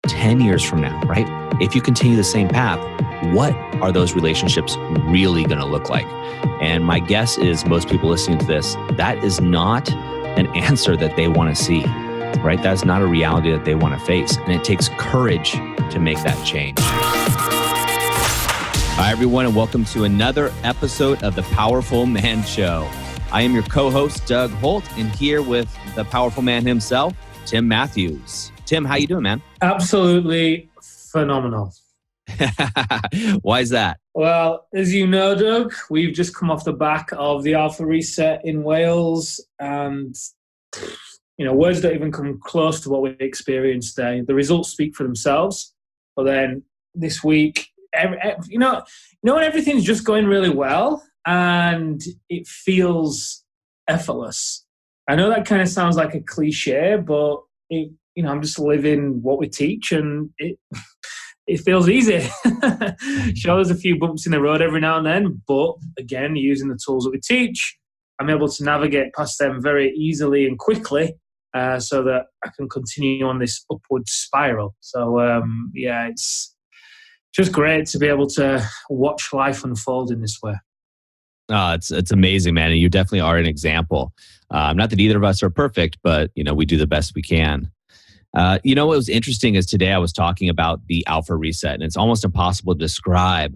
10 years from now, right? If you continue the same path, what are those relationships really going to look like? And my guess is most people listening to this, that is not an answer that they want to see, right? That's not a reality that they want to face. And it takes courage to make that change. Hi, everyone, and welcome to another episode of The Powerful Man Show. I am your co-host, Doug Holt, and here with the powerful man himself, Tim Matthews. Tim, how you doing, man? Absolutely phenomenal. Why is that? Well, as you know, Doug, we've just come off the back of the Alpha Reset in Wales, and words don't even come close to what we experienced there. The results speak for themselves, but then this week, when everything's just going really well and it feels effortless. I know that kind of sounds like a cliche, but I'm just living what we teach, and it feels easy. Sure, there's a few bumps in the road every now and then, but again, using the tools that we teach, I'm able to navigate past them very easily and quickly, so that I can continue on this upward spiral. So it's just great to be able to watch life unfold in this way. It's amazing, man. And you definitely are an example. Not that either of us are perfect, but we do the best we can. What was interesting is today I was talking about the Alpha Reset, and it's almost impossible to describe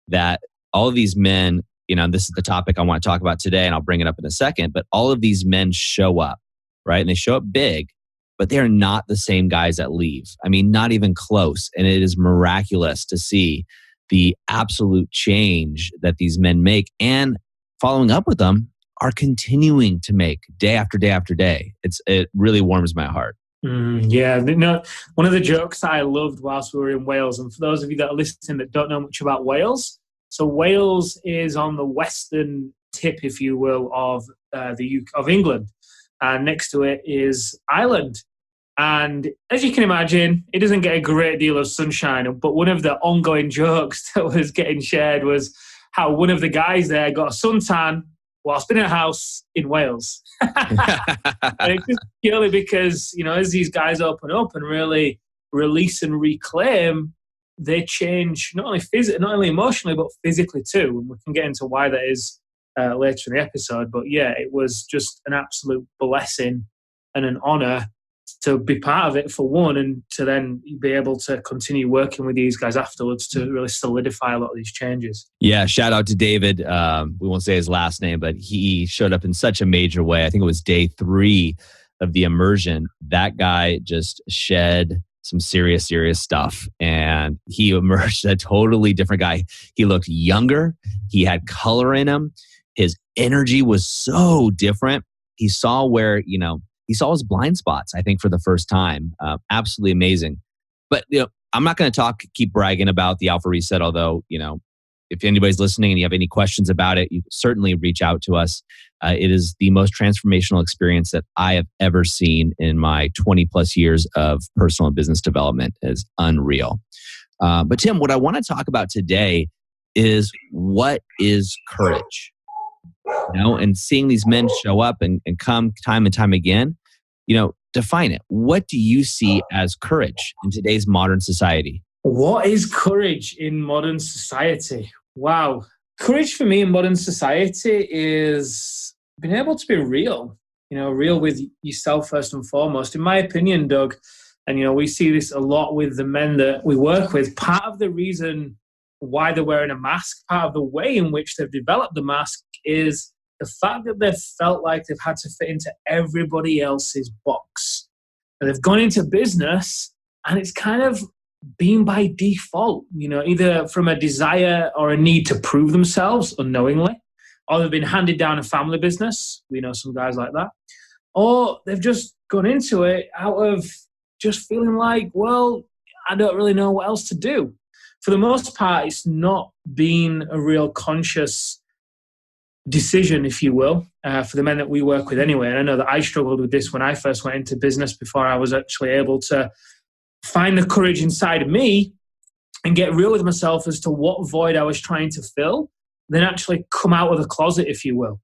that all of these men, and this is the topic I want to talk about today, and I'll bring it up in a second, but all of these men show up, right? And they show up big, but they're not the same guys that leave. I mean, not even close. And it is miraculous to see the absolute change that these men make, and following up with them are continuing to make day after day after day. It really warms my heart. One of the jokes that I loved whilst we were in Wales, and for those of you that are listening that don't know much about Wales, so Wales is on the western tip, if you will, of of England, and next to it is Ireland. And as you can imagine, it doesn't get a great deal of sunshine. But one of the ongoing jokes that was getting shared was how one of the guys there got a suntan whilst in a house in Wales. And it's just purely because, as these guys open up and really release and reclaim, they change not only emotionally, but physically too. And we can get into why that is later in the episode. But yeah, it was just an absolute blessing and an honor to be part of it, for one, and to then be able to continue working with these guys afterwards to really solidify a lot of these changes. Yeah, shout out to David. We won't say his last name, but he showed up in such a major way. I think it was day 3 of the immersion. That guy just shed some serious stuff, and he emerged a totally different guy. He looked younger. He had color in him. His energy was so different. He saw where, he saw his blind spots, I think, for the first time. Absolutely amazing. But, I'm not going to keep bragging about the Alpha Reset, although, if anybody's listening and you have any questions about it, you can certainly reach out to us. It is the most transformational experience that I have ever seen in my 20 plus years of personal and business development. Is unreal. But Tim, what I want to talk about today is, what is courage? And seeing these men show up and come time and time again, define it. What do you see as courage in today's modern society? What is courage in modern society? Wow. Courage for me in modern society is being able to be real, real with yourself first and foremost. In my opinion, Doug, and we see this a lot with the men that we work with, part of the reason why they're wearing a mask, part of the way in which they've developed the mask, is the fact that they've felt like they've had to fit into everybody else's box. And they've gone into business, and it's kind of been by default, either from a desire or a need to prove themselves unknowingly, or they've been handed down a family business. We know some guys like that. Or they've just gone into it out of just feeling like, well, I don't really know what else to do. For the most part, it's not been a real conscious decision, if you will, for the men that we work with anyway. And I know that I struggled with this when I first went into business, before I was actually able to find the courage inside of me and get real with myself as to what void I was trying to fill, then actually come out of the closet, if you will.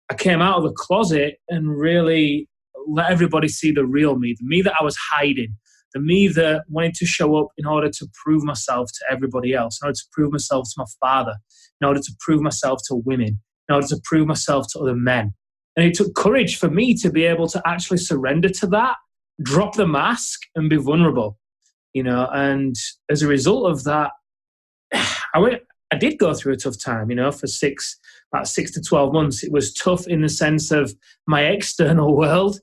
I came out of the closet and really let everybody see the real me, the me that I was hiding, The me that wanted to show up in order to prove myself to everybody else, in order to prove myself to my father, in order to prove myself to women, in order to prove myself to other men. And it took courage for me to be able to actually surrender to that, drop the mask and be vulnerable, and as a result of that, I did go through a tough time, for about 6 to 12 months. It was tough in the sense of my external world.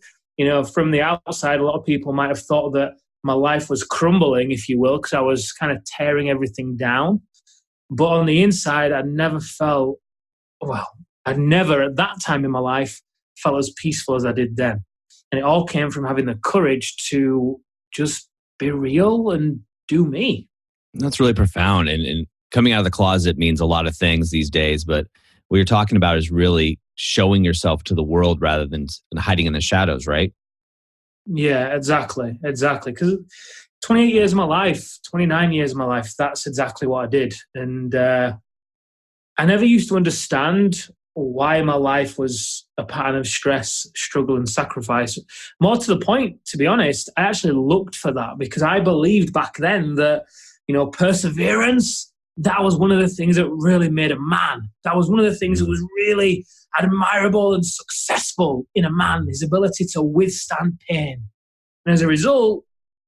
From the outside, a lot of people might have thought that my life was crumbling, if you will, because I was kind of tearing everything down. But on the inside, I'd never at that time in my life felt as peaceful as I did then. And it all came from having the courage to just be real and do me. That's really profound. And coming out of the closet means a lot of things these days, but what you're talking about is really showing yourself to the world rather than hiding in the shadows, right? Yeah, exactly. Because 28 years of my life, 29 years of my life, that's exactly what I did. And I never used to understand why my life was a pattern of stress, struggle, and sacrifice. More to the point, to be honest, I actually looked for that because I believed back then that, perseverance, that was one of the things that really made a man. That was one of the things that was really admirable and successful in a man, his ability to withstand pain. And as a result,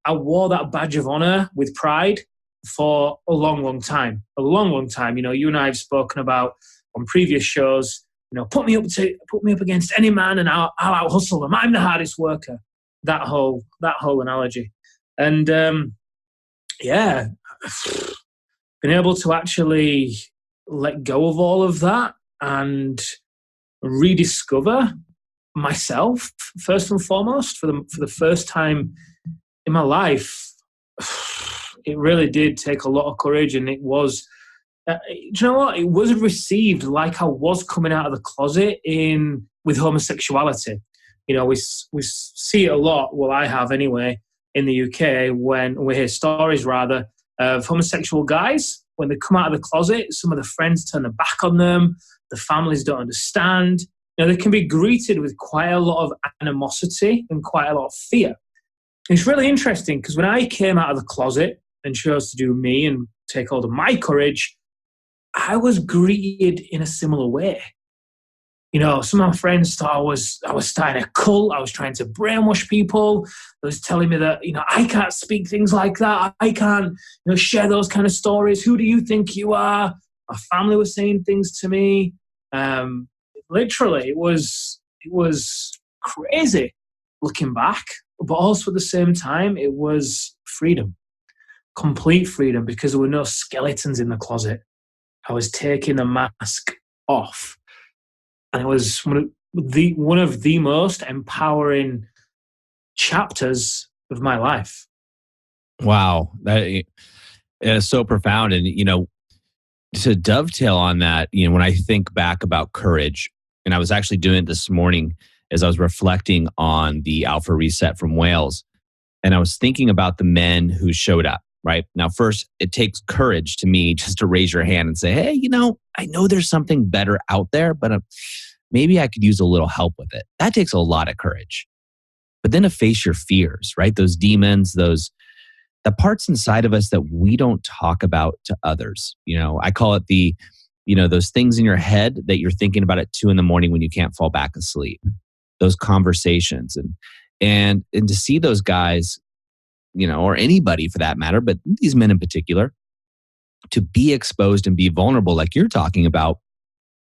I wore that badge of honor with pride for a long, long time. A long, long time. You and I have spoken about on previous shows, put me up against any man and I'll out hustle them. I'm the hardest worker. That whole analogy. And been able to actually let go of all of that and rediscover myself first and foremost for the first time in my life. It really did take a lot of courage, and it was. Do you know what? It wasn't received like I was coming out of the closet with homosexuality. We see it a lot. Well, I have anyway in the UK when we hear stories rather of homosexual guys when they come out of the closet. Some of the friends turn their back on them. The families don't understand. They can be greeted with quite a lot of animosity and quite a lot of fear. It's really interesting because when I came out of the closet and chose to do me and take hold of my courage, I was greeted in a similar way. Some of my friends thought I was starting a cult. I was trying to brainwash people. They was telling me that, I can't speak things like that. I can't, share those kind of stories. Who do you think you are? My family was saying things to me. Literally, it was crazy looking back. But also at the same time, it was freedom, complete freedom, because there were no skeletons in the closet. I was taking the mask off. And it was one of the most empowering chapters of my life. Wow. That is so profound. And, to dovetail on that, when I think back about courage, and I was actually doing it this morning as I was reflecting on the Alpha Reset from Wales, and I was thinking about the men who showed up, right? Now, first, it takes courage to me just to raise your hand and say, hey, I know there's something better out there, but maybe I could use a little help with it. That takes a lot of courage. But then to face your fears, right? Those demons, the parts inside of us that we don't talk about to others. I call it those things in your head that you're thinking about at 2 a.m. when you can't fall back asleep. Those conversations and to see those guys, or anybody for that matter, but these men in particular, to be exposed and be vulnerable like you're talking about.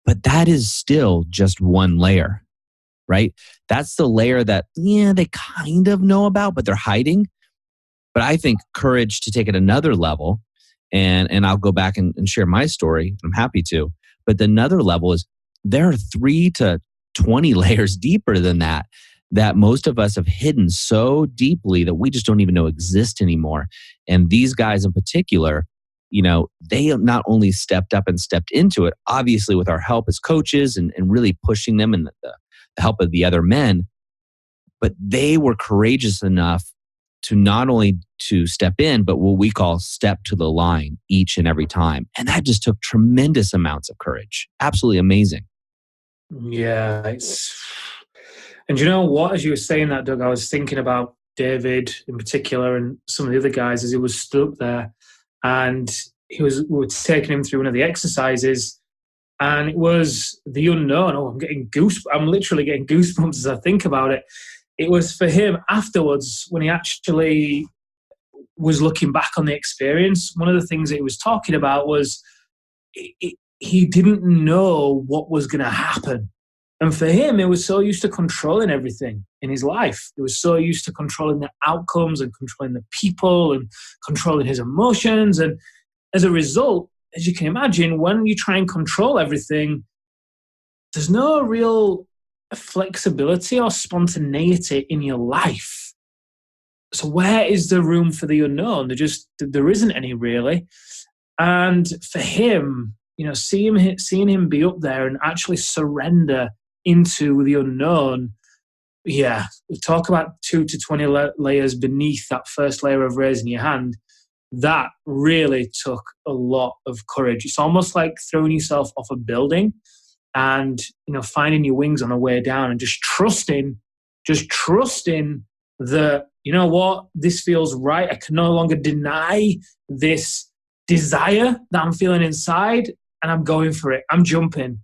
But that is still just one layer, right? That's the layer that, they kind of know about, but they're hiding. But I think courage to take it another level, and I'll go back and share my story. I'm happy to. But another level is there are 3 to 20 layers deeper than that most of us have hidden so deeply that we just don't even know exist anymore. And these guys in particular, they have not only stepped up and stepped into it, obviously with our help as coaches and really pushing them and the help of the other men, but they were courageous enough to not only to step in, but what we call step to the line each and every time. And that just took tremendous amounts of courage. Absolutely amazing. Yeah. And you know what? As you were saying that, Doug, I was thinking about David in particular and some of the other guys as he was stood up there. And we were taking him through one of the exercises, and it was the unknown. Oh, I'm literally getting goosebumps as I think about it. It was for him afterwards when he actually was looking back on the experience. One of the things that he was talking about was he didn't know what was going to happen. And for him, he was so used to controlling everything in his life. He was so used to controlling the outcomes and controlling the people and controlling his emotions. And as a result, as you can imagine, when you try and control everything, there's no real flexibility or spontaneity in your life. So where is the room for the unknown? There isn't any really. And for him, seeing him be up there and actually surrender into the unknown, we talk about 2 to 20 layers beneath that first layer of raising your hand. That really took a lot of courage. It's almost like throwing yourself off a building and finding your wings on the way down and just trusting that, you know what, this feels right. I can no longer deny this desire that I'm feeling inside, and I'm going for it. I'm jumping.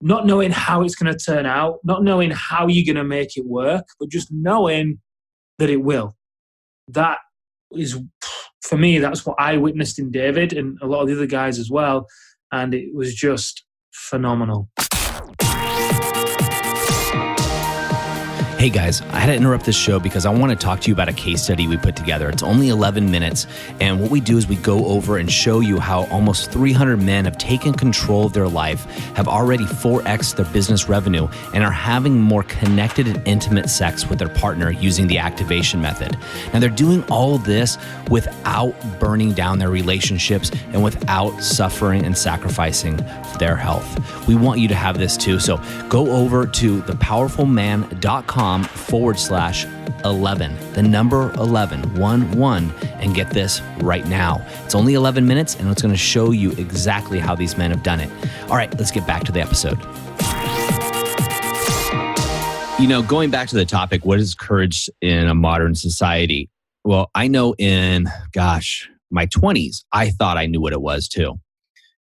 Not knowing how it's going to turn out, not knowing how you're going to make it work, but just knowing that it will. That is, for me, that's what I witnessed in David and a lot of the other guys as well. And it was just phenomenal. Hey guys, I had to interrupt this show because I want to talk to you about a case study we put together. It's only 11 minutes, and what we do is we go over and show you how almost 300 men have taken control of their life, have already 4x'd their business revenue, and are having more connected and intimate sex with their partner using the activation method. Now, they're doing all of this without burning down their relationships and without suffering and sacrificing their health. We want you to have this too, so go over to thepowerfulman.com/11, the number 11, and get this right now. It's only 11 minutes, and it's going to show you exactly how these men have done it. All right, let's get back to the episode. Going back to the topic, what is courage in a modern society? Well, I know in, my 20s, I thought I knew what it was too.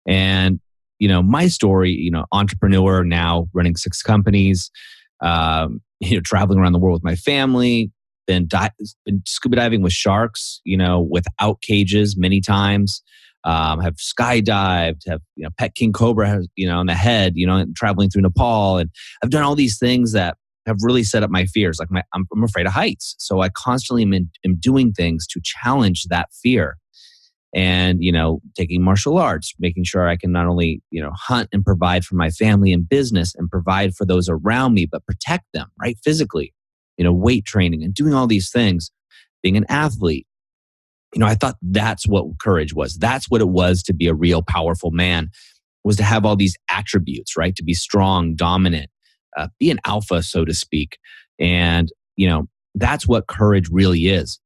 And, my story, entrepreneur, now running 6 companies, traveling around the world with my family, been scuba diving with sharks, without cages many times, have skydived, have, pet king cobra, on the head, traveling through Nepal. And I've done all these things that have really set up my fears. Like I'm afraid of heights. So I constantly am doing things to challenge that fear. And, taking martial arts, making sure I can not only, hunt and provide for my family and business and provide for those around me, but protect them, right? Physically, weight training and doing all these things, being an athlete. I thought that's what courage was. That's what it was to be a real powerful man, was to have all these attributes, right? To be strong, dominant, be an alpha, so to speak. And, that's what courage really is.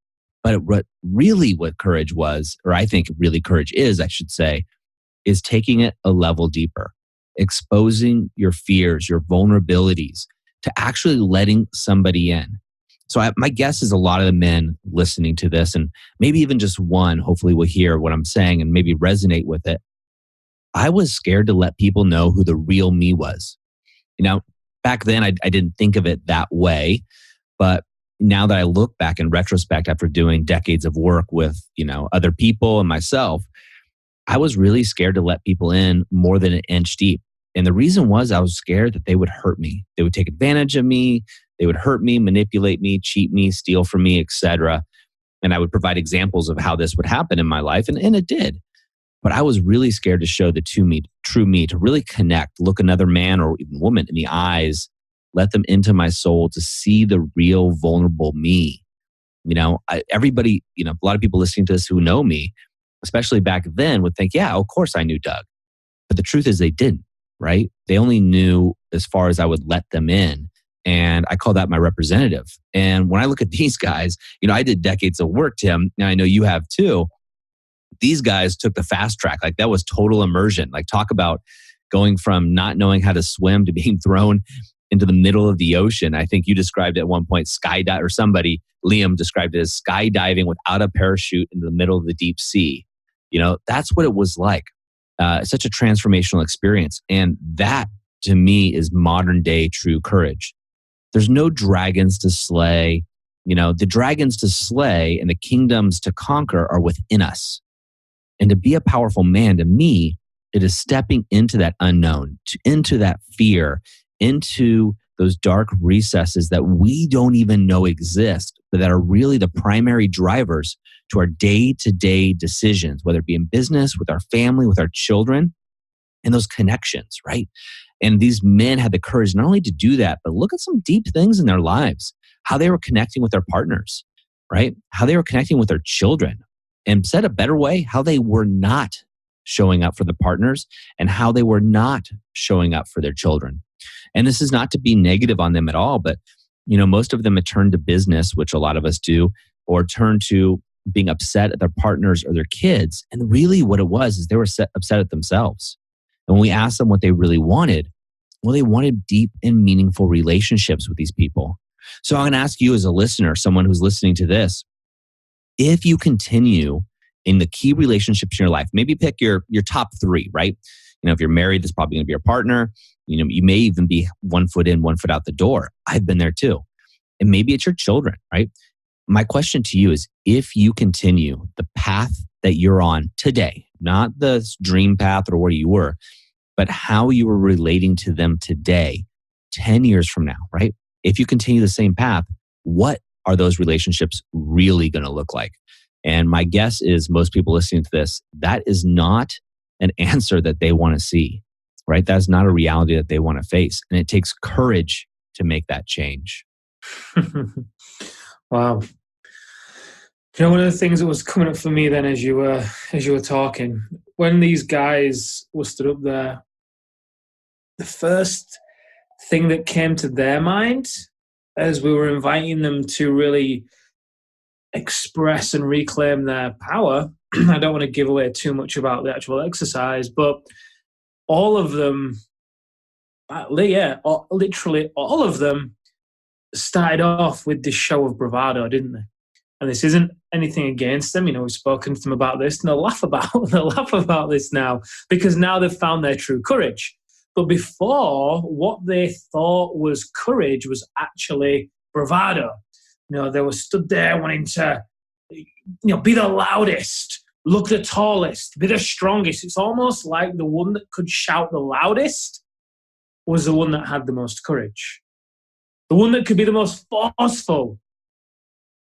But what courage was, or I think really courage is, I should say, is taking it a level deeper, exposing your fears, your vulnerabilities, to actually letting somebody in. So my guess is a lot of the men listening to this, and maybe even just one, hopefully will hear what I'm saying and maybe resonate with it. I was scared to let people know who the real me was. Back then I didn't think of it that way, but now that I look back in retrospect after doing decades of work with, other people and myself, I was really scared to let people in more than an inch deep. And the reason was I was scared that they would hurt me. They would take advantage of me. They would hurt me, manipulate me, cheat me, steal from me, etc. And I would provide examples of how this would happen in my life. And it did. But I was really scared to show the true me, to really connect, look another man or even woman in the eyes, let them into my soul to see the real vulnerable me. Everybody, a lot of people listening to this who know me, especially back then, would think, yeah, of course I knew Doug. But the truth is they didn't, right? They only knew as far as I would let them in. And I call that my representative. And when I look at these guys, I did decades of work, Tim, and I know you have too. These guys took the fast track. Like that was total immersion. Like talk about going from not knowing how to swim to being thrown into the middle of the ocean. I think you described it at one point, skydive, or somebody, Liam described it as skydiving without a parachute into the middle of the deep sea. That's what it was like. Such a transformational experience. And that, to me, is modern day true courage. There's no dragons to slay. The dragons to slay and the kingdoms to conquer are within us. And to be a powerful man, to me, it is stepping into that unknown, into that fear, into those dark recesses that we don't even know exist, but that are really the primary drivers to our day-to-day decisions, whether it be in business, with our family, with our children, and those connections, right? And these men had the courage not only to do that, but look at some deep things in their lives, how they were connecting with their partners, right? How they were connecting with their children. And said a better way, how they were not showing up for the partners and how they were not showing up for their children. And this is not to be negative on them at all, but most of them had turned to business, which a lot of us do, or turned to being upset at their partners or their kids. And really what it was is they were upset at themselves. And when we asked them what they really wanted, well, they wanted deep and meaningful relationships with these people. So I'm going to ask you as a listener, someone who's listening to this, if you continue in the key relationships in your life, maybe pick your top 3, right? If you're married, that's probably going to be your partner. You may even be 1 foot in, 1 foot out the door. I've been there too. And maybe it's your children, right? My question to you is, if you continue the path that you're on today, not the dream path or where you were, but how you were relating to them today, 10 years from now, right? If you continue the same path, what are those relationships really going to look like? And my guess is most people listening to this, that is not an answer that they want to see, right? That's not a reality that they want to face. And it takes courage to make that change. Wow. One of the things that was coming up for me then as you were talking, when these guys were stood up there, the first thing that came to their mind as we were inviting them to really express and reclaim their power, I don't want to give away too much about the actual exercise, but all of them, literally all of them started off with this show of bravado, didn't they? And this isn't anything against them. We've spoken to them about this, and they'll laugh about this now because now they've found their true courage. But before, what they thought was courage was actually bravado. They were stood there wanting to, be the loudest, look the tallest, be the strongest. It's almost like the one that could shout the loudest was the one that had the most courage. The one that could be the most forceful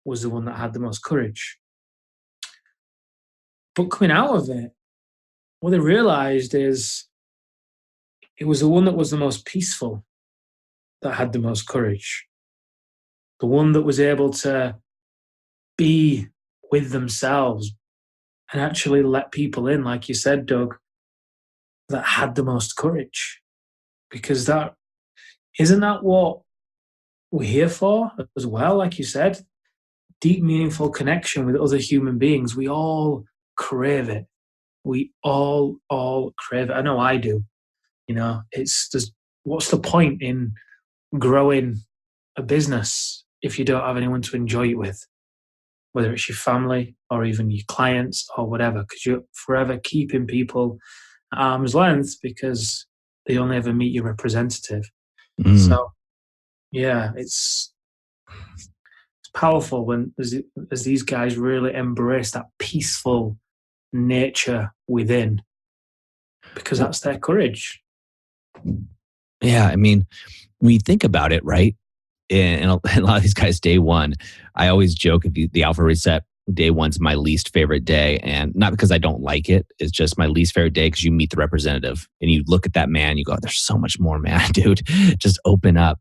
was the one that had the most courage. But coming out of it, what they realized is it was the one that was the most peaceful that had the most courage. The one that was able to be with themselves and actually let people in, like you said, Doug, that had the most courage. Because isn't that what we're here for as well? Like you said, deep, meaningful connection with other human beings. We all crave it. We all crave it. I know I do. What's the point in growing a business if you don't have anyone to enjoy it with? Whether it's your family or even your clients or whatever, because you're forever keeping people at arm's length because they only ever meet your representative. So, yeah, it's powerful when as these guys really embrace that peaceful nature within, because that's their courage. Yeah, I mean, when you think about it, right? And a lot of these guys, day one, I always joke the Alpha Reset, day one's my least favorite day. And not because I don't like it, it's just my least favorite day because you meet the representative and you look at that man, you go, there's so much more, man, dude. Just open up.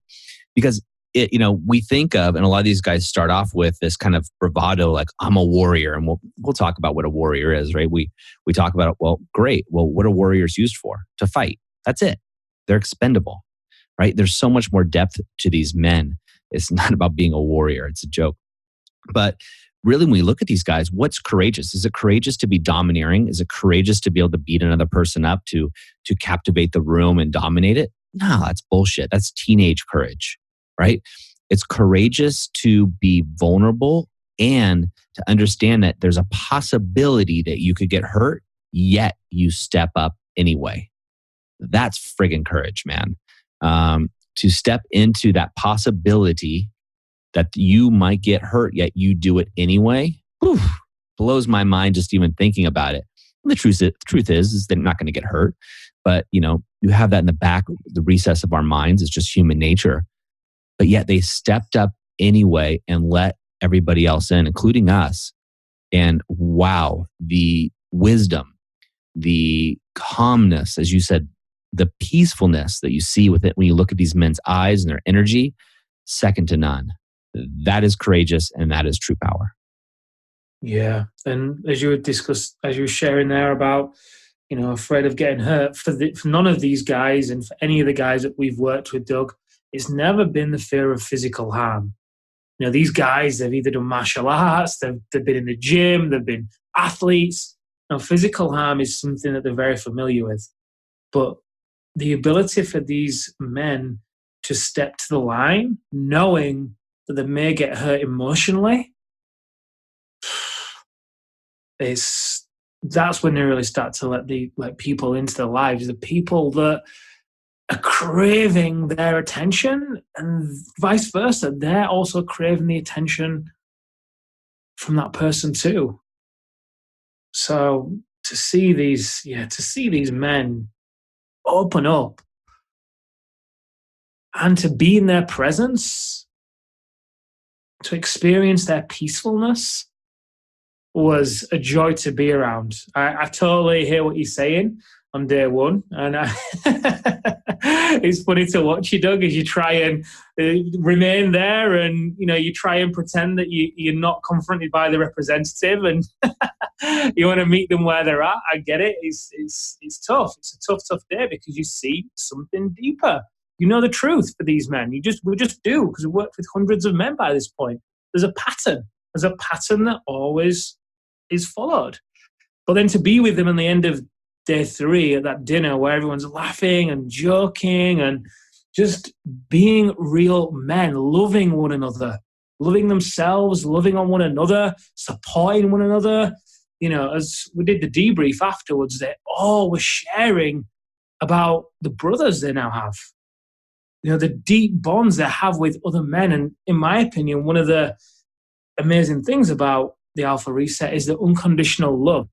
Because we think of, and a lot of these guys start off with this kind of bravado, like I'm a warrior, and we'll talk about what a warrior is, right? We talk about it. Well, great. Well, what are warriors used for? To fight. That's it. They're expendable, right? There's so much more depth to these men. It's not about being a warrior. It's a joke. But really, when we look at these guys, what's courageous? Is it courageous to be domineering? Is it courageous to be able to beat another person up, to captivate the room and dominate it? No, that's bullshit. That's teenage courage, right? It's courageous to be vulnerable and to understand that there's a possibility that you could get hurt, yet you step up anyway. That's friggin' courage, man. To step into that possibility that you might get hurt, yet you do it anyway, whew, blows my mind just even thinking about it. And the truth is they're not going to get hurt. But, you have that in the back, the recess of our minds. It's just human nature. But yet they stepped up anyway and let everybody else in, including us. And wow, the wisdom, the calmness, as you said, the peacefulness that you see with it when you look at these men's eyes and their energy, second to none. That is courageous and that is true power. Yeah. And as you were sharing there about, afraid of getting hurt, for none of these guys and for any of the guys that we've worked with, Doug, it's never been the fear of physical harm. These guys, they've either done martial arts, they've been in the gym, they've been athletes. Physical harm is something that they're very familiar with. But the ability for these men to step to the line, knowing that they may get hurt emotionally, that's when they really start to let people into their lives. The people that are craving their attention, and vice versa, they're also craving the attention from that person too. So to see these men open up and to be in their presence, to experience their peacefulness, was a joy to be around. I totally hear what you're saying on day one. And it's funny to watch you, Doug, as you try and remain there and, you try and pretend that you're not confronted by the representative and you want to meet them where they're at. I get it. It's tough. It's a tough day because you see something deeper. You know the truth for these men. We just do, because we've worked with hundreds of men by this point. There's a pattern. There's a pattern that always is followed. But then to be with them in the end of day 3 at that dinner where everyone's laughing and joking and just being real men, loving one another, loving themselves, loving on one another, supporting one another. As we did the debrief afterwards, they all were sharing about the brothers they now have. The deep bonds they have with other men. And in my opinion, one of the amazing things about the Alpha Reset is the unconditional love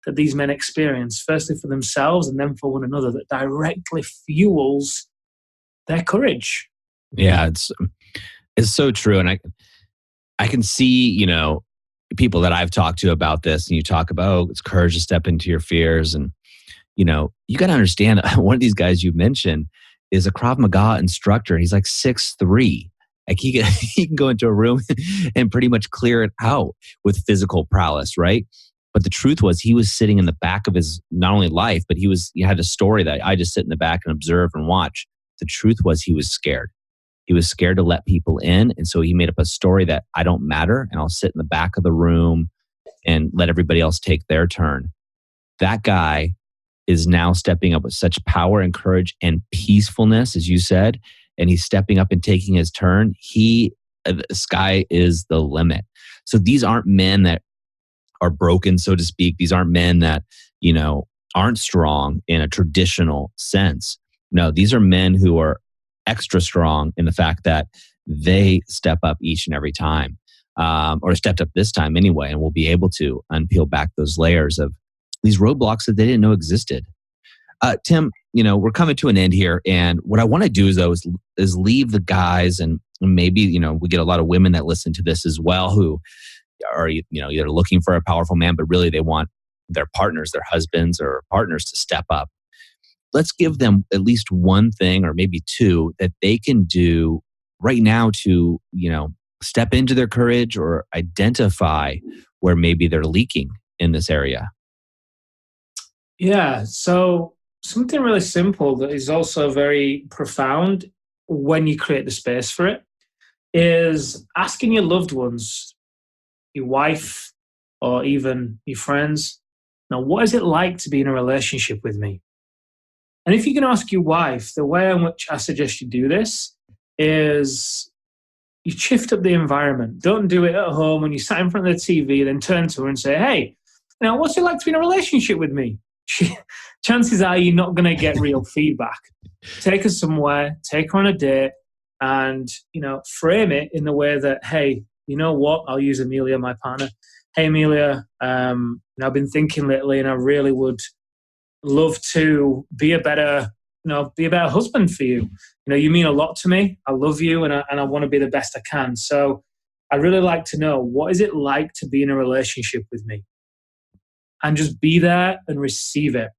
that these men experience, firstly for themselves and then for one another, that directly fuels their courage. Yeah, it's so true. And I can see, people that I've talked to about this, and you talk about, it's courage to step into your fears. And, you got to understand, one of these guys you mentioned is a Krav Maga instructor. He's like 6'3". Like he can go into a room and pretty much clear it out with physical prowess, right? But the truth was he was sitting in the back of his, not only life, but he had a story that I just sit in the back and observe and watch. The truth was he was scared. He was scared to let people in. And so he made up a story that I don't matter and I'll sit in the back of the room and let everybody else take their turn. That guy is now stepping up with such power and courage and peacefulness, as you said, and he's stepping up and taking his turn. The sky is the limit. So these aren't men that are broken, so to speak. These aren't men that, aren't strong in a traditional sense. No, these are men who are extra strong in the fact that they step up each and every time, or stepped up this time anyway, and will be able to unpeel back those layers of these roadblocks that they didn't know existed. Tim, we're coming to an end here, and what I want to do is leave the guys, and maybe we get a lot of women that listen to this as well who are either looking for a powerful man, but really they want their partners, their husbands or partners, to step up. Let's give them at least one thing or maybe two that they can do right now to step into their courage or identify where maybe they're leaking in this area. Yeah, so something really simple that is also very profound when you create the space for it is asking your loved ones, your wife, or even your friends, now, what is it like to be in a relationship with me? And if you're going to ask your wife, the way in which I suggest you do this is you shift up the environment. Don't do it at home when you sat in front of the TV, then turn to her and say, hey, now what's it like to be in a relationship with me? Chances are you're not going to get real feedback. Take her somewhere, take her on a date, and, frame it in the way that, hey, you know what? I'll use Amelia, my partner. Hey, Amelia, I've been thinking lately, and I really would love to be a better husband for you. You mean a lot to me. I love you, and I want to be the best I can. So I'd really like to know, what is it like to be in a relationship with me? And just be there and receive it.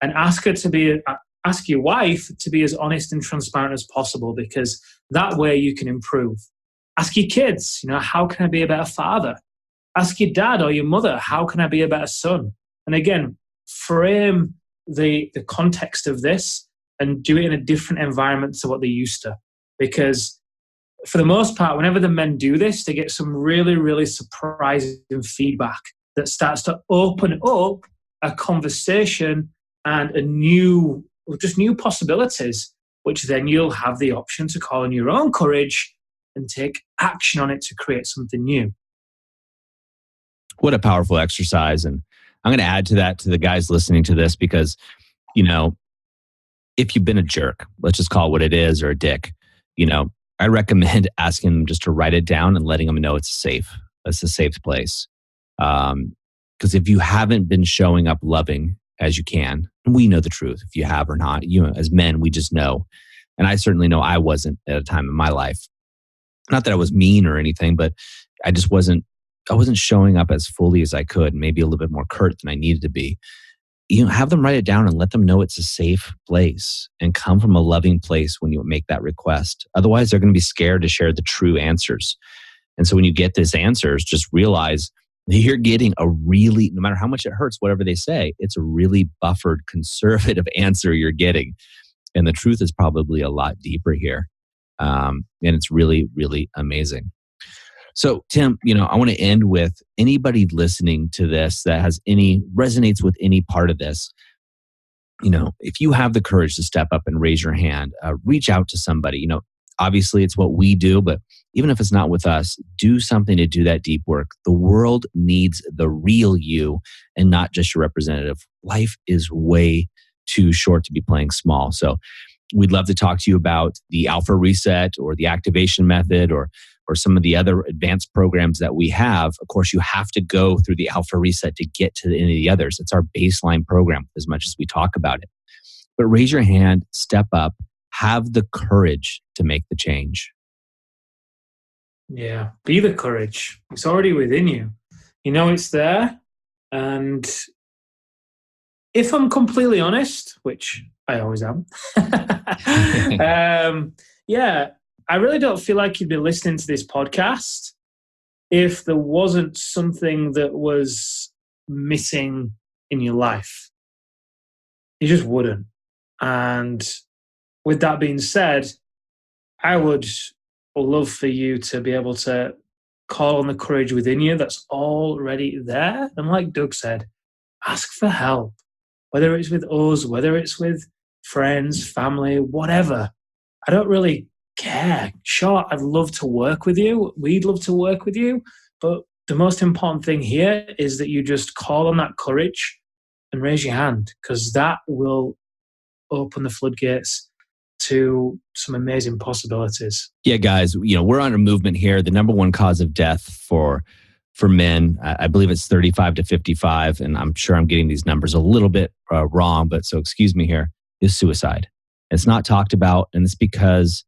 And ask your wife to be as honest and transparent as possible, because that way you can improve. Ask your kids, how can I be a better father? Ask your dad or your mother, how can I be a better son? And again, frame the context of this and do it in a different environment to what they used to. Because for the most part, whenever the men do this, they get some really, really surprising feedback that starts to open up a conversation and new possibilities, which then you'll have the option to call on your own courage and take action on it to create something new. What a powerful exercise. And I'm going to add to that to the guys listening to this, because, if you've been a jerk, let's just call it what it is, or a dick, I recommend asking them just to write it down and letting them know it's safe. It's a safe place. Because if you haven't been showing up loving as you can, and we know the truth, if you have or not, as men, we just know. And I certainly know I wasn't at a time in my life. Not that I was mean or anything, but I wasn't showing up as fully as I could, maybe a little bit more curt than I needed to be. Have them write it down and let them know it's a safe place, and come from a loving place when you make that request. Otherwise, they're going to be scared to share the true answers. And so when you get these answers, just realize you're getting a really, no matter how much it hurts, whatever they say, it's a really buffered, conservative answer you're getting. And the truth is probably a lot deeper here. And it's really, really amazing. So, Tim, I want to end with anybody listening to this that resonates with any part of this. If you have the courage to step up and raise your hand, reach out to somebody. Obviously it's what we do, but even if it's not with us, do something to do that deep work. The world needs the real you and not just your representative. Life is way too short to be playing small. So we'd love to talk to you about the Alpha Reset or the activation method or some of the other advanced programs that we have. Of course, you have to go through the Alpha Reset to get to any of the others. It's our baseline program as much as we talk about it. But raise your hand, step up, have the courage to make the change. Yeah, be the courage. It's already within you. It's there. And if I'm completely honest, which I always am, I really don't feel like you'd be listening to this podcast if there wasn't something that was missing in your life. You just wouldn't. And with that being said, I would love for you to be able to call on the courage within you that's already there. And like Doug said, ask for help, whether it's with us, whether it's with friends, family, whatever. I don't really care. Sure, I'd love to work with you. We'd love to work with you. But the most important thing here is that you just call on that courage and raise your hand, because that will open the floodgates to some amazing possibilities. Yeah, guys, we're on a movement here. The number one cause of death for men, I believe it's 35 to 55, and I'm sure I'm getting these numbers a little bit wrong, but so excuse me here, is suicide. It's not talked about, and it's because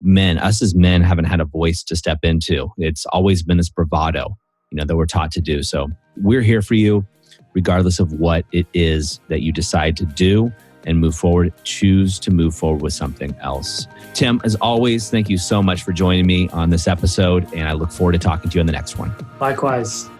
us as men haven't had a voice to step into. It's always been this bravado, that we're taught to do. So we're here for you, regardless of what it is that you decide to do and move forward. Choose to move forward with something else. Tim, as always, thank you so much for joining me on this episode, and I look forward to talking to you on the next one. Likewise.